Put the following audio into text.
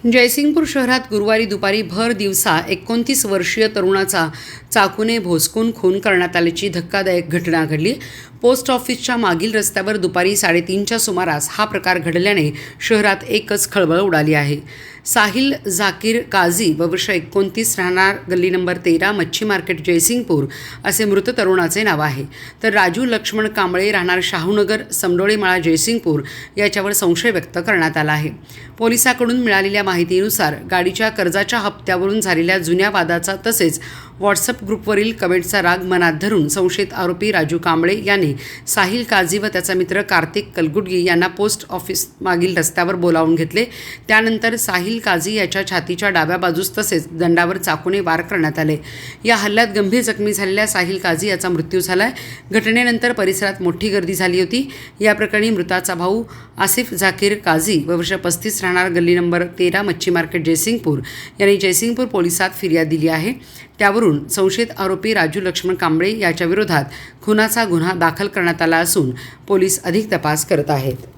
जयसिंगपूर शहरात गुरुवारी दुपारी भर दिवसा 29 वर्षीय तरुणाचा चाकूने भोसकून खून करण्यात आल्याची धक्कादायक घटना घडली। पोस्ट ऑफिसच्या मागील रस्त्यावर दुपारी 3:30च्या सुमारास हा प्रकार घडल्याने शहरात एकच खळबळ उडाली आहे। साहिल झाकीर काझी वर्ष 29 राहणार गल्ली नंबर 13 मच्छी मार्केट जयसिंगपूर असे मृत तरुणाचे नाव आहे। तर राजू लक्ष्मण कांबळे राहणार शाहूनगर समडोळीमाळा जयसिंगपूर याच्यावर संशय व्यक्त करण्यात आला आहे। पोलिसांकडून मिळालेल्या माहितीनुसार गाडीच्या कर्जाच्या हप्त्यावरून झालेल्या जुन्या वादाचा तसेच व्हॉट्सअप ग्रुपवरील कमेंटचा राग मनात धरून संशयित आरोपी राजू कांबळे यांनी साहिल काझी व त्याचा मित्र कार्तिक कलगुडगी यांना पोस्ट ऑफिस मागील रस्त्यावर बोलावून घेतले। त्यानंतर साहिल काझी याच्या छातीच्या डाव्या बाजूस तसेच दंडावर चाकूने वार करण्यात आले। या हल्ल्यात गंभीर जखमी झालेल्या साहिल काझी याचा मृत्यू झाला। घटनेनंतर परिसरात मोठी गर्दी झाली होती। या प्रकरणी मृताचा भाऊ आसिफ झाकीर काझी वर्ष 35 राहणार गल्ली नंबर 13 मच्छी मार्केट जयसिंगपूर यांनी जयसिंगपूर पोलिसात फिर्याद दिली आहे। त्यावरून संशयित आरोपी राजू लक्ष्मण कांबळे याच्या विरोधात खुनाचा गुन्हा दाखल करण्यात आला असून पोलीस अधिक तपास करत आहेत।